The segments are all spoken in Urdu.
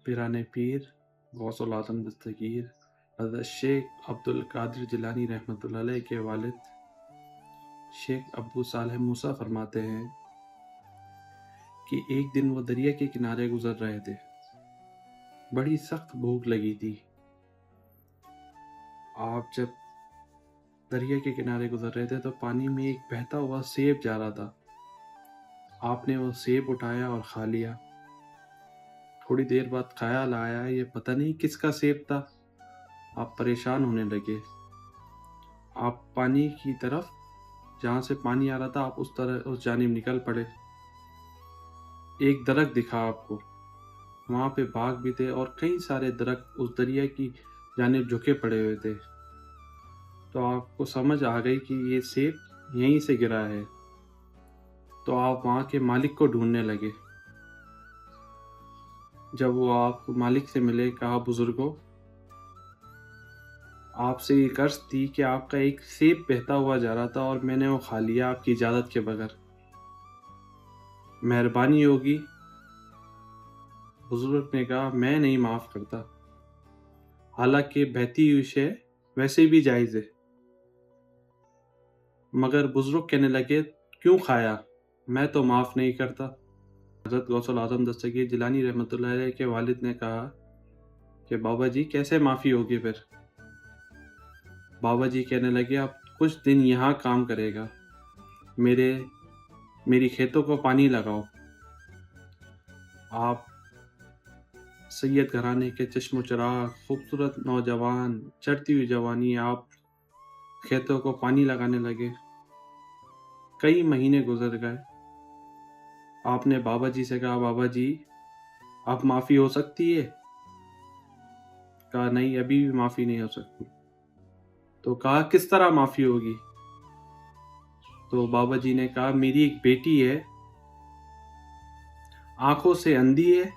پیران پیر غوث العظم دستگیر حضرت شیخ عبدال قادر جیلانی رحمۃ اللہ علیہ کے والد شیخ ابو صالح موسیٰ فرماتے ہیں کہ ایک دن وہ دریا کے کنارے گزر رہے تھے۔ بڑی سخت بھوک لگی تھی۔ آپ جب دریا کے کنارے گزر رہے تھے تو پانی میں ایک بہتا ہوا سیب جا رہا تھا۔ آپ نے وہ سیب اٹھایا اور کھا لیا۔ تھوڑی دیر بعد خیال آیا یہ پتہ نہیں کس کا سیب تھا۔ آپ پریشان ہونے لگے۔ آپ پانی کی طرف جہاں سے پانی آ رہا تھا آپ اس جانب نکل پڑے۔ ایک درخت دکھا آپ کو، وہاں پہ باغ بھی تھے اور کئی سارے درخت اس دریا کی جانب جھکے پڑے ہوئے تھے۔ تو آپ کو سمجھ آ گئی کہ یہ سیب یہیں سے گرا ہے۔ تو آپ وہاں کے مالک کو ڈھونڈنے لگے۔ جب وہ آپ کو مالک سے ملے، کہا بزرگوں آپ سے یہ عرض تھی کہ آپ کا ایک سیب بہتا ہوا جا رہا تھا اور میں نے وہ کھا لیا آپ کی اجازت کے بغیر، مہربانی ہوگی۔ بزرگ نے کہا میں نہیں معاف کرتا، حالانکہ بہتی ہوئی شے ویسے بھی جائز ہے۔ مگر بزرگ کہنے لگے کیوں کھایا؟ میں تو معاف نہیں کرتا۔ حضرت غوث العظم دستگیر جیلانی رحمۃ اللہ علیہ کے والد نے کہا کہ بابا جی کیسے معافی ہوگی پھر؟ بابا جی کہنے لگے اب کچھ دن یہاں کام کرے گا، میری کھیتوں کو پانی لگاؤ۔ آپ سید گھرانے کے چشم و چراغ، خوبصورت نوجوان، چڑھتی ہوئی جوانی، آپ کھیتوں کو پانی لگانے لگے۔ کئی مہینے گزر گئے۔ آپ نے بابا جی سے کہا بابا جی اب معافی ہو سکتی ہے؟ کہا نہیں ابھی بھی معافی نہیں ہو سکتی۔ تو کہا کس طرح معافی ہوگی؟ تو بابا جی نے کہا میری ایک بیٹی ہے، آنکھوں سے اندھی ہے،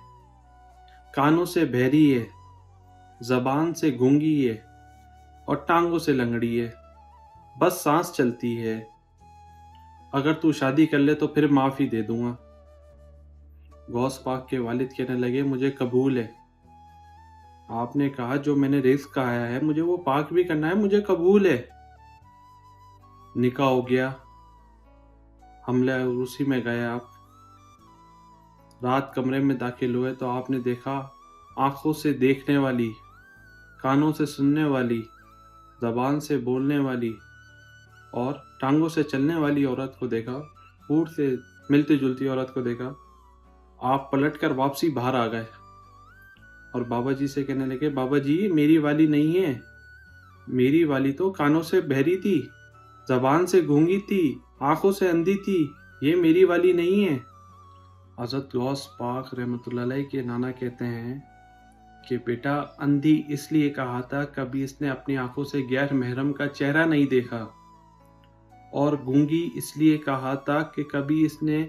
کانوں سے بہری ہے، زبان سے گونگی ہے اور ٹانگوں سے لنگڑی ہے، بس سانس چلتی ہے، اگر تو شادی کر لے تو پھر معافی دے دوں گا۔ غوث پاک کے والد کہنے لگے مجھے قبول ہے۔ آپ نے کہا جو میں نے رزق کہا ہے مجھے وہ پاک بھی کرنا ہے، مجھے قبول ہے۔ نکاح ہو گیا، حملہ عروسی میں گئے آپ۔ رات کمرے میں داخل ہوئے تو آپ نے دیکھا آنکھوں سے دیکھنے والی، کانوں سے سننے والی، زبان سے بولنے والی اور ٹانگوں سے چلنے والی عورت کو دیکھا، اونٹ سے ملتی جلتی عورت کو دیکھا۔ آپ پلٹ کر واپسی باہر آ گئے اور بابا جی سے کہنے لگے بابا جی میری والی نہیں ہے، میری والی تو کانوں سے بہری تھی، زبان سے گونگی تھی، آنکھوں سے اندھی تھی، یہ میری والی نہیں ہے۔ حضرت غوث پاک رحمۃ اللہ علیہ کے نانا کہتے ہیں کہ بیٹا اندھی اس لیے کہا تھا کبھی اس نے اپنی آنکھوں سے غیر محرم کا چہرہ نہیں دیکھا، اور گونگی اس لیے کہا تھا کہ کبھی اس نے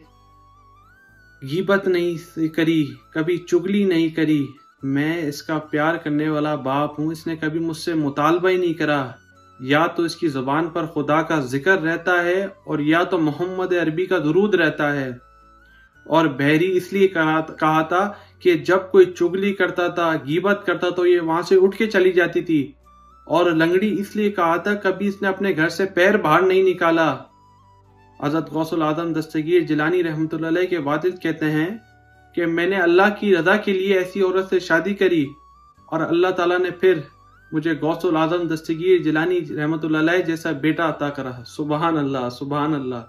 غیبت نہیں کری، کبھی چگلی نہیں کری، میں اس کا پیار کرنے والا باپ ہوں، اس نے کبھی مجھ سے مطالبہ ہی نہیں کرا، یا تو اس کی زبان پر خدا کا ذکر رہتا ہے اور یا تو محمد عربی کا درود رہتا ہے۔ اور بہری اس لیے کہا تھا کہ جب کوئی چگلی کرتا تھا، غیبت کرتا تو یہ وہاں سے اٹھ کے چلی جاتی تھی، اور لنگڑی اس لیے کہا تھا کبھی اس نے اپنے گھر سے پیر باہر نہیں نکالا۔ حضرت غوث العظم دستگیر جیلانی رحمۃ اللہ علیہ کے والد کہتے ہیں کہ میں نے اللہ کی رضا کے لیے ایسی عورت سے شادی کری اور اللہ تعالیٰ نے پھر مجھے غوث العظم دستگیر جیلانی رحمۃ اللہ علیہ جیسا بیٹا عطا کرا۔ سبحان اللہ، سبحان اللہ۔